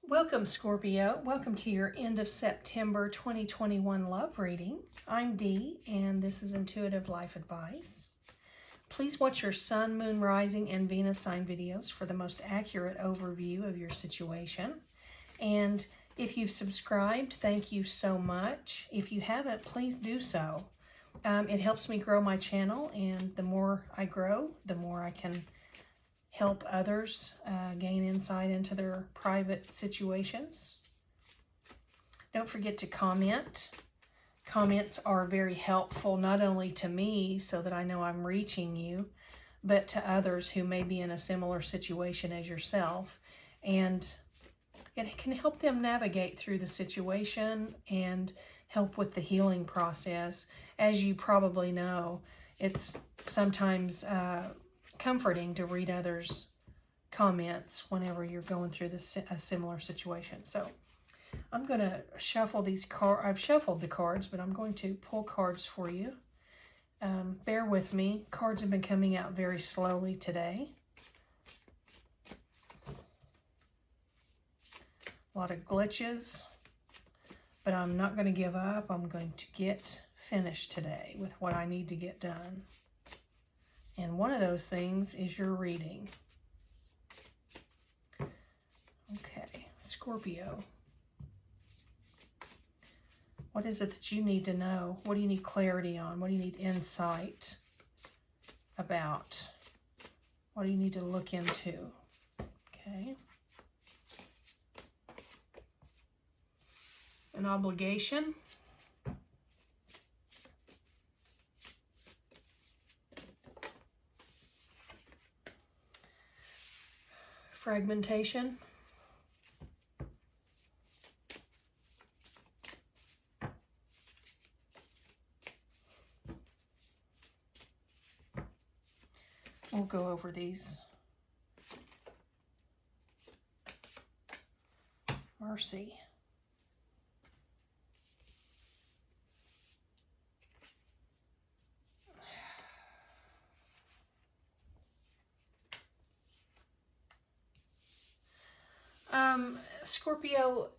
Welcome, Scorpio. Welcome to your end of September 2021 love reading. I'm Dee, and this is Intuitive Life Advice. Please watch your Sun, Moon, Rising, and Venus sign videos for the most accurate overview of your situation. And if you've subscribed, thank you so much. If you haven't, please do so. It helps me grow my channel, and the more I grow, the more I can help others gain insight into their private situations. Don't forget to comment. Comments are very helpful, not only to me so that I know I'm reaching you, but to others who may be in a similar situation as yourself. And it can help them navigate through the situation and help with the healing process. As you probably know, it's sometimes comforting to read others' comments whenever you're going through a similar situation. So I'm going to shuffle these cards. I've shuffled the cards, but I'm going to pull cards for you. Bear with me. Cards have been coming out very slowly today. A lot of glitches, but I'm not going to give up. I'm going to get finished today with what I need to get done. And one of those things is your reading. Okay, Scorpio. What is it that you need to know? What do you need clarity on? What do you need insight about? What do you need to look into? Okay. An obligation. Fragmentation. We'll go over these. Mercy. Scorpio,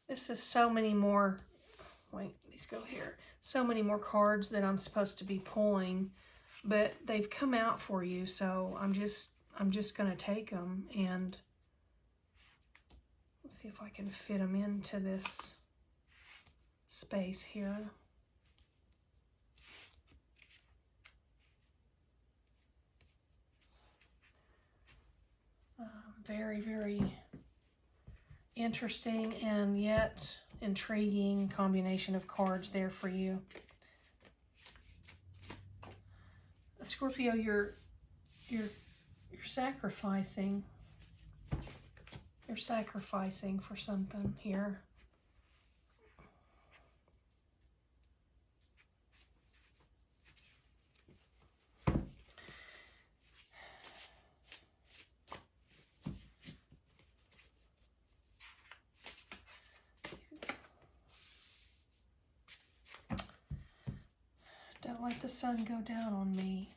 this is so many more, wait, these go here, so many more cards that I'm supposed to be pulling, but they've come out for you, so I'm just going to take them, and let's see if I can fit them into this space here. Very, very interesting and yet intriguing combination of cards there for you. Scorpio, you're sacrificing. You're sacrificing for something here. Don't let the sun go down on me.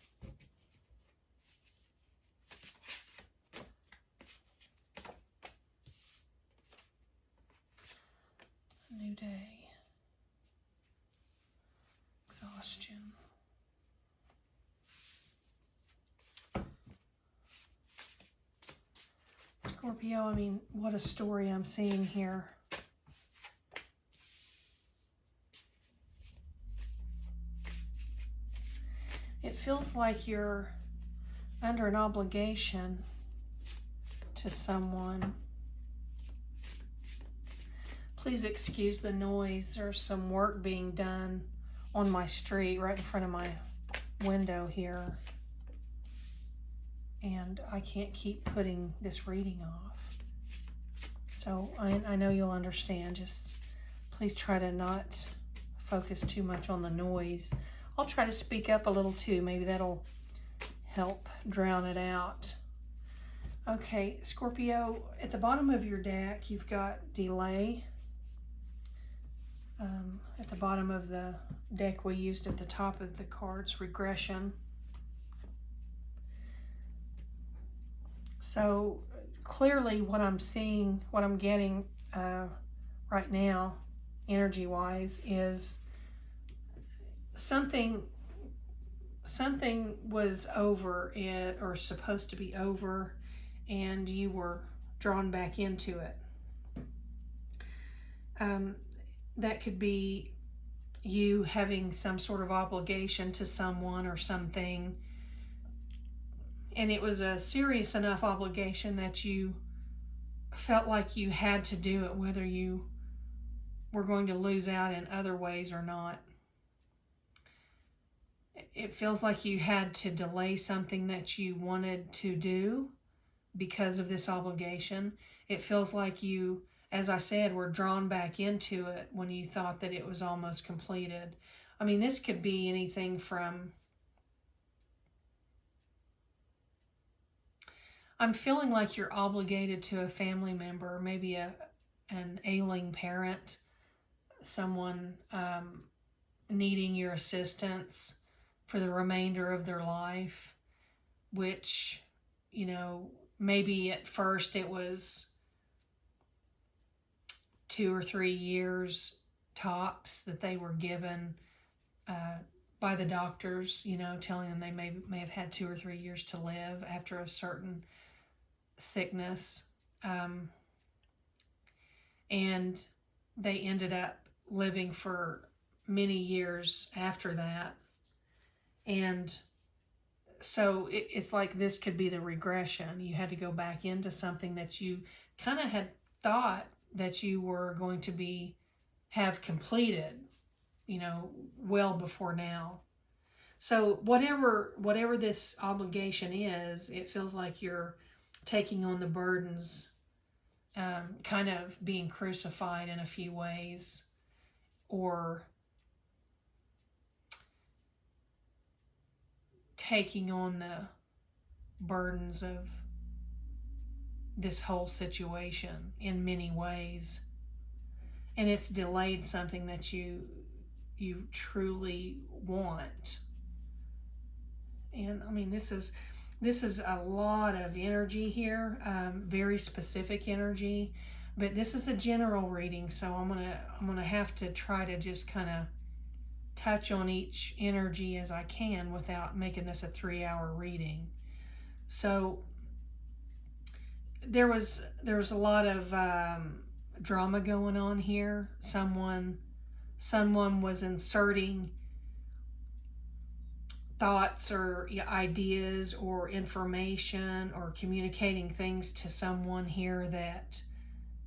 A new day. Exhaustion. Scorpio, I mean, what a story I'm seeing here. It feels like you're under an obligation to someone. Please excuse the noise. There's some work being done on my street right in front of my window here. And I can't keep putting this reading off. So I know you'll understand. Just please try to not focus too much on the noise. I'll try to speak up a little too. Maybe that'll help drown it out. Okay, Scorpio, at the bottom of your deck, you've got delay. At the bottom of the deck we used at the top of the cards, regression. So clearly what I'm seeing, what I'm getting right now, energy-wise, is something was over it, or supposed to be over, and you were drawn back into it. That could be you having some sort of obligation to someone or something, and it was a serious enough obligation that you felt like you had to do it, whether you were going to lose out in other ways or not. It feels like you had to delay something that you wanted to do because of this obligation. It feels like you, as I said, were drawn back into it when you thought that it was almost completed. I mean, this could be anything from, I'm feeling like you're obligated to a family member, maybe an ailing parent, someone needing your assistance for the remainder of their life, which, you know, maybe at first it was 2 or 3 years tops that they were given by the doctors, you know, telling them they may have had 2 or 3 years to live after a certain sickness. And they ended up living for many years after that. And so it's like this could be the regression. You had to go back into something that you kind of had thought that you were going to have completed, you know, well before now. So whatever this obligation is, it feels like you're taking on the burdens, kind of being crucified in a few ways, or taking on the burdens of this whole situation in many ways. And it's delayed something that you truly want. And I mean, this is a lot of energy here, very specific energy, but this is a general reading, so I'm gonna have to try to just kind of touch on each energy as I can without making this a 3-hour reading. So there was a lot of drama going on here. Someone was inserting thoughts or ideas or information or communicating things to someone here that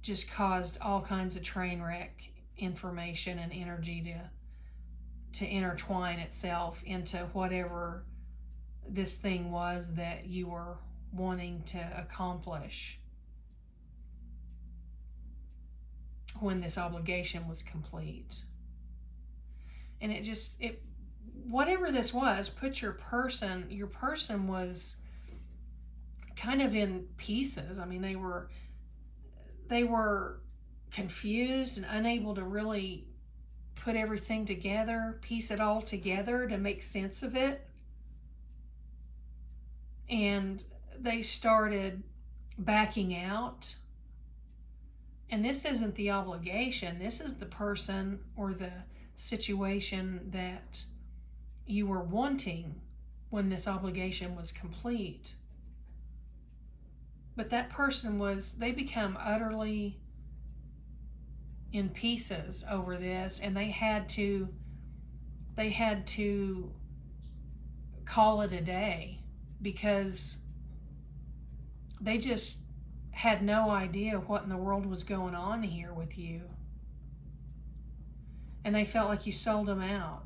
just caused all kinds of train wreck information and energy to intertwine itself into whatever this thing was that you were wanting to accomplish when this obligation was complete. And whatever this was, your person was kind of in pieces. I mean, they were confused and unable to really put everything together, piece it all together to make sense of it. And they started backing out. And this isn't the obligation. This is the person or the situation that you were wanting when this obligation was complete. But that person they become utterly in pieces over this, and they had to call it a day because they just had no idea what in the world was going on here with you. And they felt like you sold them out.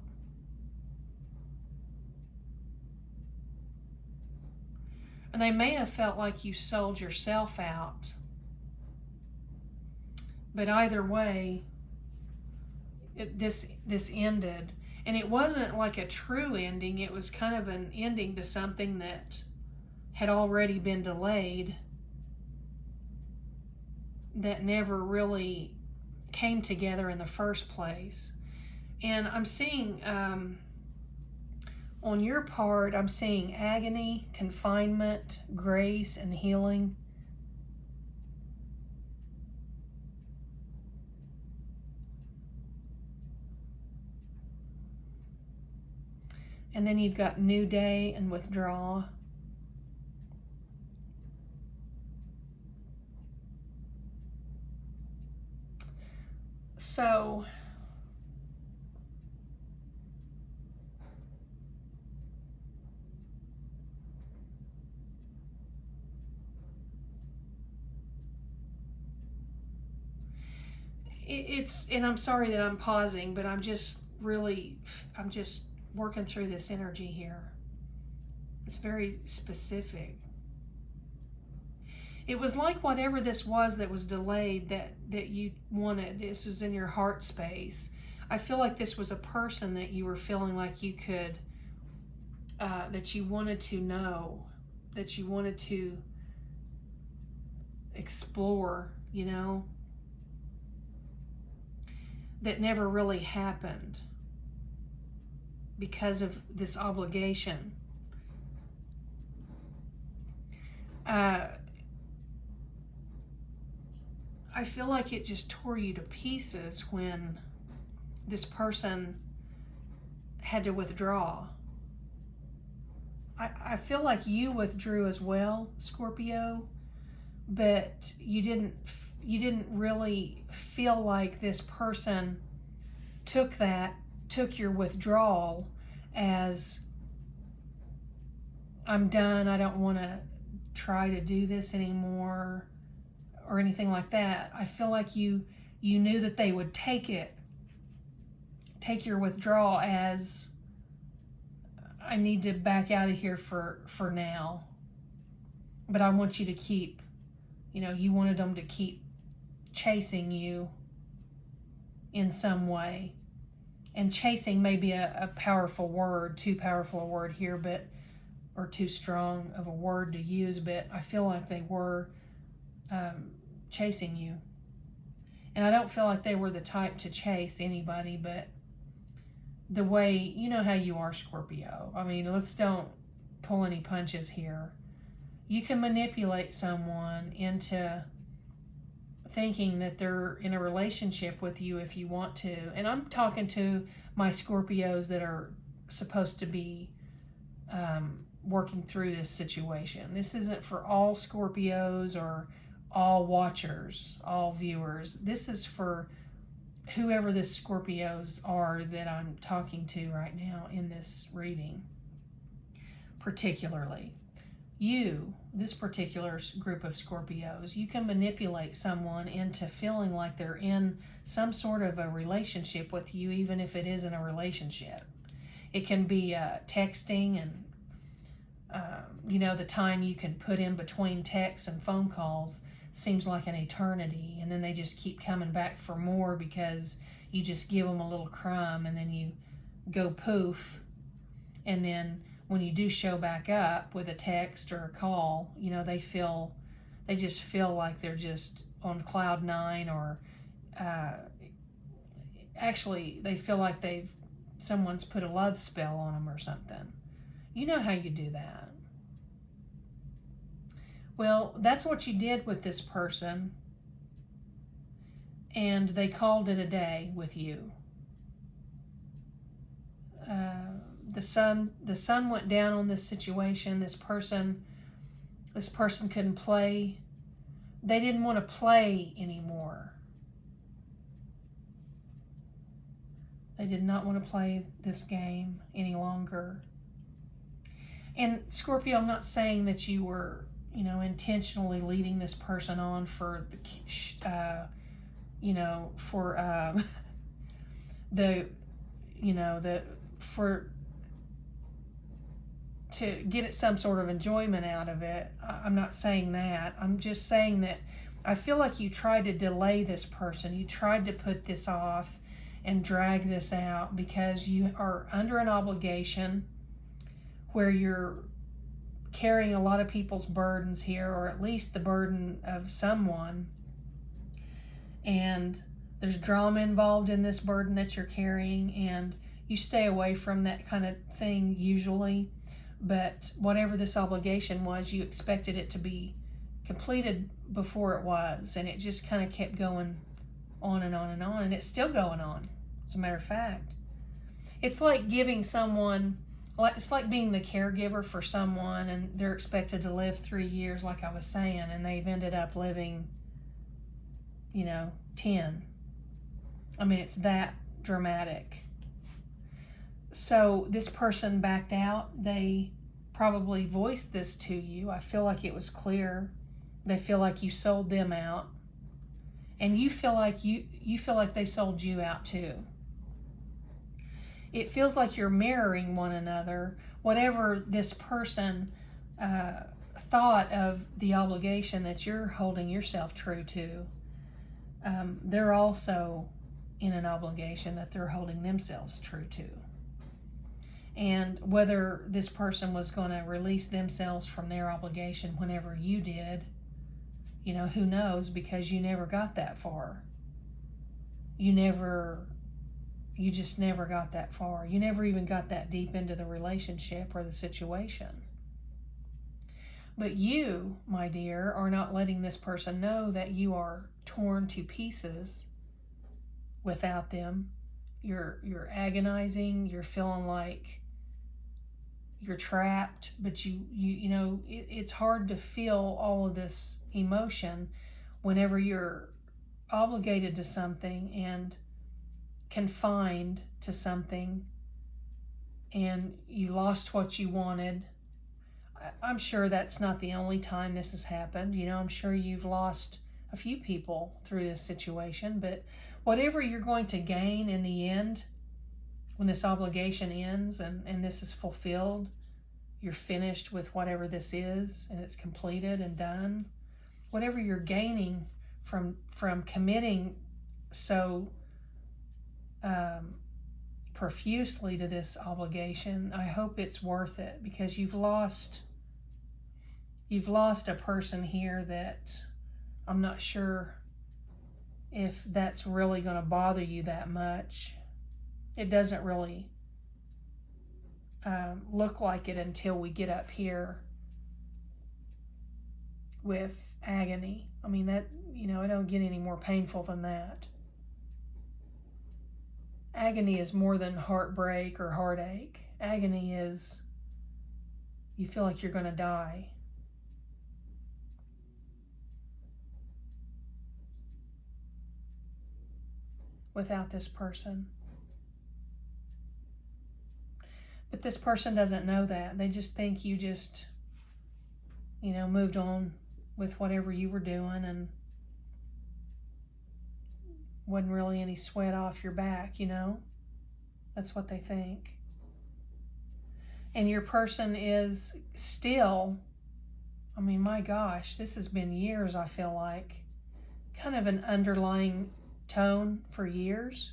And they may have felt like you sold yourself out. But either way, this ended. And it wasn't like a true ending. It was kind of an ending to something that had already been delayed, that never really came together in the first place. And I'm seeing, on your part, I'm seeing agony, confinement, grace, and healing. And then you've got new day and withdraw. So and I'm sorry that I'm pausing, but I'm just working through this energy here. It's very specific. It was like whatever this was that was delayed that you wanted. This was in your heart space. I feel like this was a person that you were feeling like you could, that you wanted to know, that you wanted to explore, you know, that never really happened because of this obligation. I feel like it just tore you to pieces when this person had to withdraw. I feel like you withdrew as well, Scorpio, but you didn't really feel like this person took your withdrawal as, I'm done, I don't want to try to do this anymore, or anything like that. I feel like you knew that they would take your withdrawal as, I need to back out of here for now. But I want you to keep, you know, you wanted them to keep chasing you in some way. And chasing may be a powerful word, too powerful a word here, but, or too strong of a word to use, but I feel like they were chasing you. And I don't feel like they were the type to chase anybody, but the way, you know how you are, Scorpio. I mean, let's don't pull any punches here. You can manipulate someone into thinking that they're in a relationship with you if you want to. And I'm talking to my Scorpios that are supposed to be working through this situation. This isn't for all Scorpios or all watchers, all viewers. This is for whoever the Scorpios are that I'm talking to right now in this reading. Particularly, you, this particular group of Scorpios, you can manipulate someone into feeling like they're in some sort of a relationship with you, even if it isn't a relationship. It can be texting and, you know, the time you can put in between texts and phone calls seems like an eternity, and then they just keep coming back for more because you just give them a little crumb and then you go poof, and then when you do show back up with a text or a call, you know, they just feel like they're just on cloud nine, or actually they feel like someone's put a love spell on them or something. You know how you do that. Well, that's what you did with this person, and they called it a day with you. The sun went down on this situation. This person couldn't play. They didn't want to play anymore. They did not want to play this game any longer. And Scorpio, I'm not saying that you were, you know, intentionally leading this person on for the, you know, for to get it some sort of enjoyment out of it. I'm not saying that. I'm just saying that I feel like you tried to delay this person. You tried to put this off and drag this out because you are under an obligation where you're carrying a lot of people's burdens here, or at least the burden of someone. And there's drama involved in this burden that you're carrying, and you stay away from that kind of thing usually. But whatever this obligation was, you expected it to be completed before it was, and it just kind of kept going on and on and on, and it's still going on, as a matter of fact. It's like giving someone it's like being the caregiver for someone and they're expected to live 3 years, like I was saying, and they've ended up living, 10. I mean, it's that dramatic. So this person backed out. They probably voiced this to you. I feel like it was clear. They feel like you sold them out. And you feel like they sold you out too. It feels like you're mirroring one another. Whatever this person thought of the obligation that you're holding yourself true to, they're also in an obligation that they're holding themselves true to. And whether this person was going to release themselves from their obligation whenever you did, who knows, because you never got that far. You just never got that far. You never even got that deep into the relationship or the situation. But you, my dear, are not letting this person know that you are torn to pieces without them. You're agonizing. You're feeling like you're trapped. But it's hard to feel all of this emotion whenever you're obligated to something and confined to something, and you lost what you wanted. I'm sure that's not the only time this has happened. I'm sure you've lost a few people through this situation, but whatever you're going to gain in the end, when this obligation ends and this is fulfilled, you're finished with whatever this is and it's completed and done. Whatever you're gaining from committing so profusely to this obligation, I hope it's worth it, because you've lost a person here that I'm not sure if that's really going to bother you that much. It doesn't really look like it until we get up here with agony. I mean, that, it don't get any more painful than that. Agony is more than heartbreak or heartache. Agony is you feel like you're going to die. Without this person. But this person doesn't know that. They just think you just, moved on with whatever you were doing and wasn't really any sweat off your back, That's what they think. And your person is still, my gosh, this has been years, I feel like. Kind of an underlying tone for years.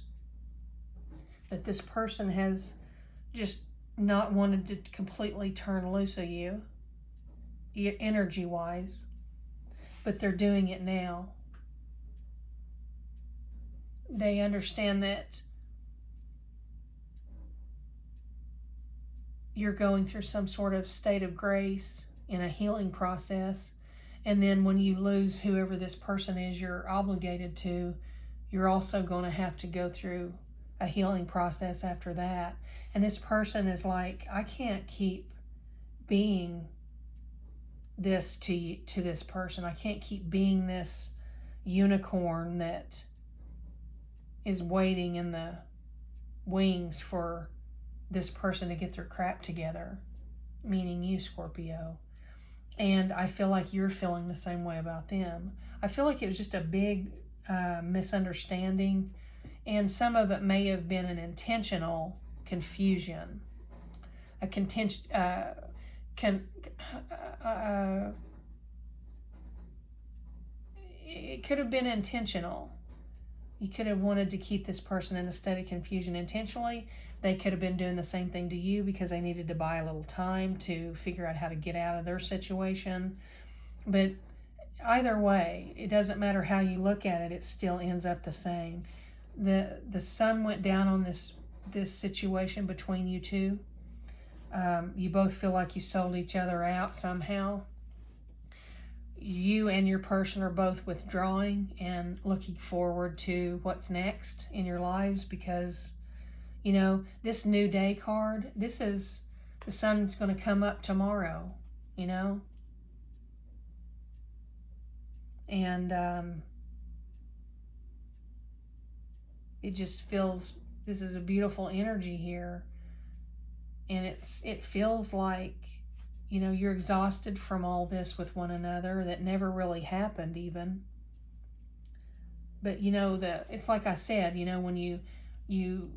That this person has just not wanted to completely turn loose of you, energy-wise. But they're doing it now. They understand that you're going through some sort of state of grace in a healing process. And then when you lose whoever this person is you're obligated to, you're also going to have to go through a healing process after that. And this person is like, I can't keep being this to this person. I can't keep being this unicorn that is waiting in the wings for this person to get their crap together, meaning you, Scorpio. And I feel like you're feeling the same way about them. I feel like it was just a big misunderstanding, and some of it may have been an intentional confusion. It could have been intentional. You could have wanted to keep this person in a state of confusion intentionally. They could have been doing the same thing to you because they needed to buy a little time to figure out how to get out of their situation. But either way, it doesn't matter how you look at it, it still ends up the same. The sun went down on this situation between you two. You both feel like you sold each other out somehow. You and your person are both withdrawing and looking forward to what's next in your lives, because, this new day card, this is The sun's going to come up tomorrow, you know? And it just feels, this is a beautiful energy here. And it feels like, you know, you're exhausted from all this with one another that never really happened even. But, you know, it's like I said, you know, when you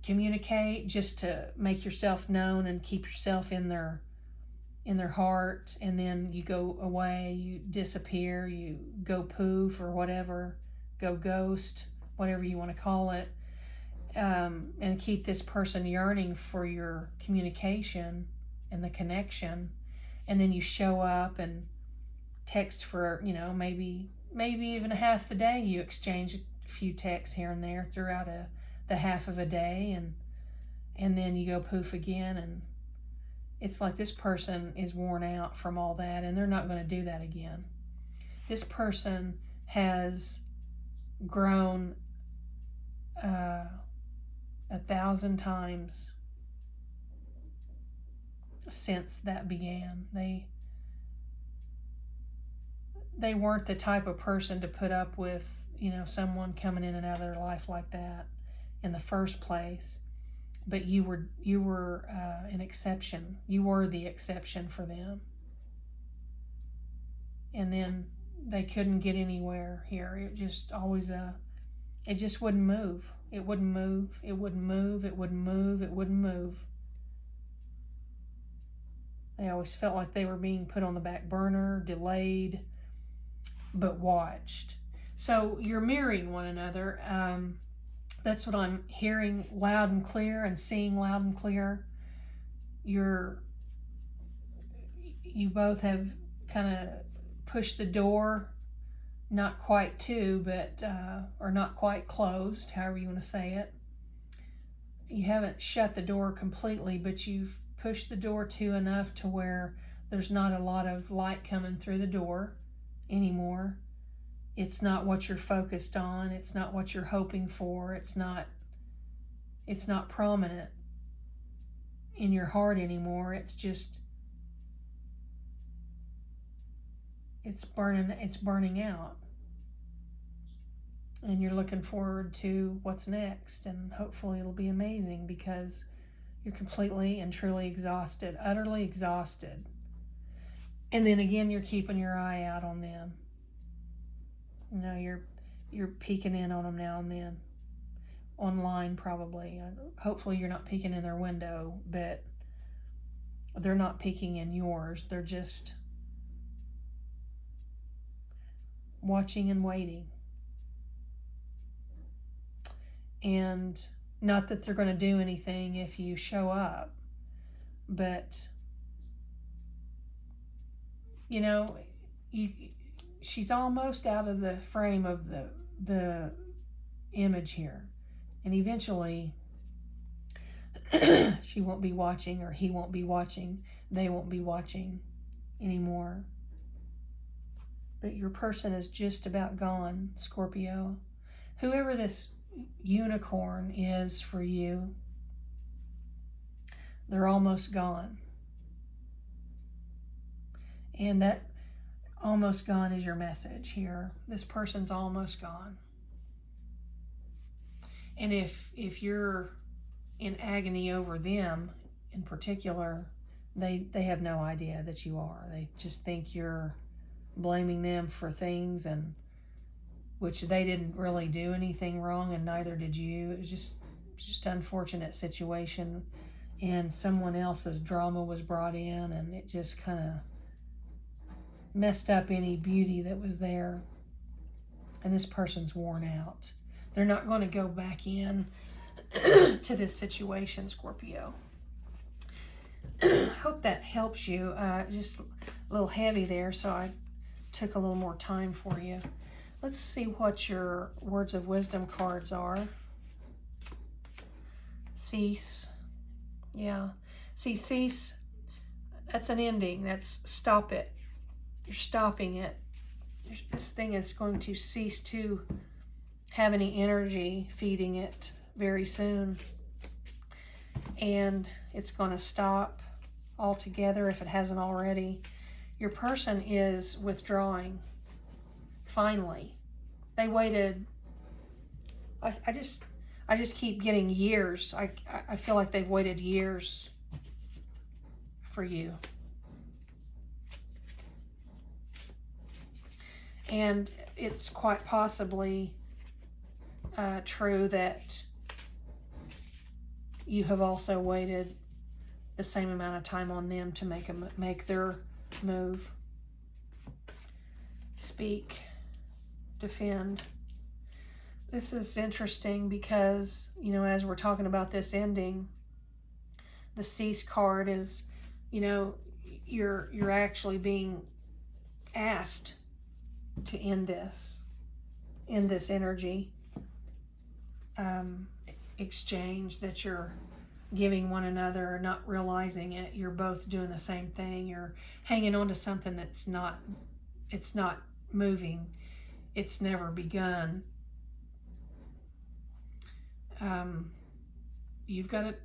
communicate just to make yourself known and keep yourself in their heart, and then you go away, you disappear, you go poof or whatever, go ghost, whatever you want to call it, and keep this person yearning for your communication and the connection. And then you show up and text for, you know, maybe even half the day. You exchange a few texts here and there throughout the half of a day, and then you go poof again. And it's like this person is worn out from all that, and they're not going to do that again. This person has grown 1,000 times since that began. They weren't the type of person to put up with, you know, someone coming in and out of their life like that in the first place. But you were an exception. You were the exception for them. And then they couldn't get anywhere here. It just always it just wouldn't move. It wouldn't move. It wouldn't move. It wouldn't move. It wouldn't move. They always felt like they were being put on the back burner, delayed, but watched. So you're mirroring one another. That's what I'm hearing loud and clear and seeing loud and clear. You both have kind of pushed the door, not quite to, but, or not quite closed, however you want to say it. You haven't shut the door completely, but you've pushed the door to enough to where there's not a lot of light coming through the door anymore. It's not what you're focused on. It's not what you're hoping for. It's not prominent in your heart anymore. It's just, it's burning out. And you're looking forward to what's next, and hopefully it'll be amazing, because you're completely and truly exhausted, utterly exhausted. And then again, you're keeping your eye out on them. You know, you're peeking in on them now and then. Online, probably. Hopefully you're not peeking in their window, but they're not peeking in yours. They're just watching and waiting. And not that they're going to do anything if you show up, but, you know, she's almost out of the frame of the image here. And eventually, she won't be watching, or he won't be watching. They won't be watching anymore. But your person is just about gone, Scorpio. Whoever this unicorn is for you, they're almost gone. And that almost gone is your message here. This person's almost gone. And if you're in agony over them in particular, they have no idea that you are. They just think you're blaming them for things, and which they didn't really do anything wrong, and neither did you. It was just unfortunate situation, and someone else's drama was brought in, and it just kind of messed up any beauty that was there. And this person's worn out. They're not going to go back in to this situation, Scorpio. Hope that helps you. Just a little heavy there, so I took a little more time for you. Let's see what your words of wisdom cards are. Cease. Yeah. See, cease, that's an ending. That's stop it. You're stopping it. This thing is going to cease to have any energy feeding it very soon. And it's going to stop. altogether if it hasn't already. Your person is withdrawing. Finally. They waited. I just keep getting years. I feel like they've waited years for you. And it's quite possibly true that you have also waited the same amount of time on them to make their move. Speak, defend. This is interesting because, you know, as we're talking about this ending, the Cease card is, you know, you're actually being asked to end this energy exchange that you're giving one another, not realizing it. You're both doing the same thing. You're hanging on to something that's not, it's not moving. It's never begun. You've got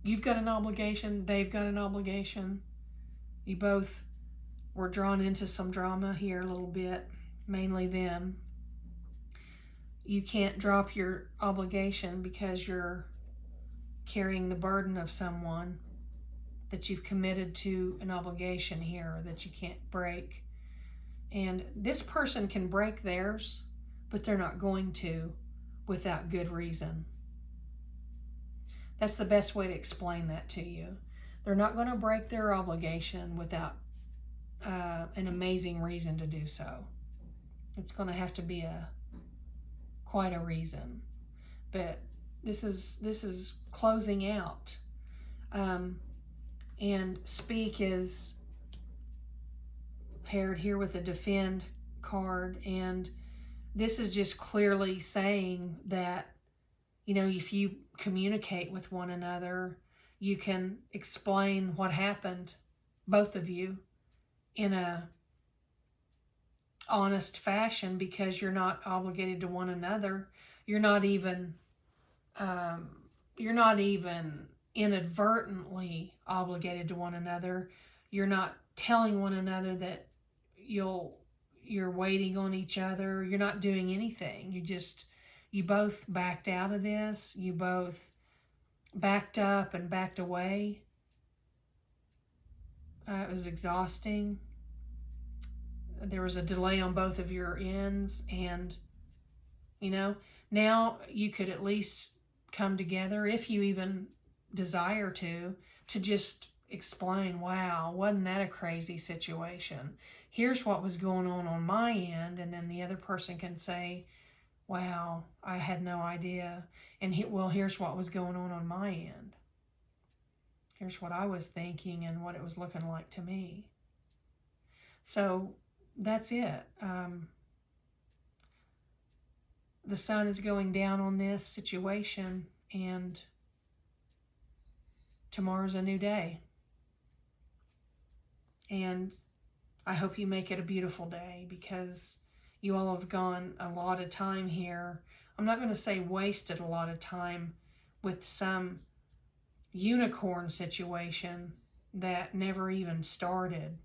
an obligation. They've got an obligation. You both were drawn into some drama here a little bit, mainly them. You can't drop your obligation because you're carrying the burden of someone, that you've committed to an obligation here that you can't break. And this person can break theirs, but they're not going to without good reason. That's the best way to explain that to you. They're not going to break their obligation without an amazing reason to do so. It's going to have to be quite a reason. But this is closing out. And speak is paired here with a defend card, and this is just clearly saying that, you know, if you communicate with one another, you can explain what happened, both of you, in a honest fashion, because you're not obligated to one another. You're not even inadvertently obligated to one another. You're not telling one another that you're waiting on each other. You're not doing anything. You both backed out of this. You both backed up and backed away. It was exhausting. There was a delay on both of your ends, and, you know, now you could at least come together, if you even desire to just explain, wow, wasn't that a crazy situation? Here's what was going on my end, and then the other person can say, wow, I had no idea, and well, here's what was going on my end. Here's what I was thinking and what it was looking like to me. So that's it. The sun is going down on this situation, and tomorrow's a new day. And I hope you make it a beautiful day, because you all have gone a lot of time here. I'm not going to say wasted a lot of time with some unicorn situation that never even started,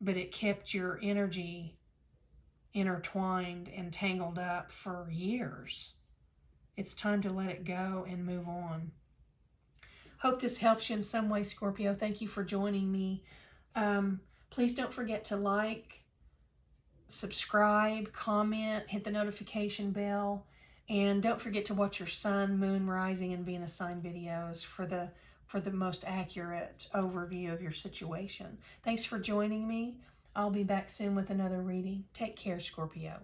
but it kept your energy intertwined and tangled up for years. It's time to let it go and move on. Hope this helps you in some way, Scorpio. Thank you for joining me. Please don't forget to like, subscribe, comment, hit the notification bell, and don't forget to watch your sun, moon, rising, and Venus sign videos for the most accurate overview of your situation. Thanks for joining me. I'll be back soon with another reading. Take care, Scorpio.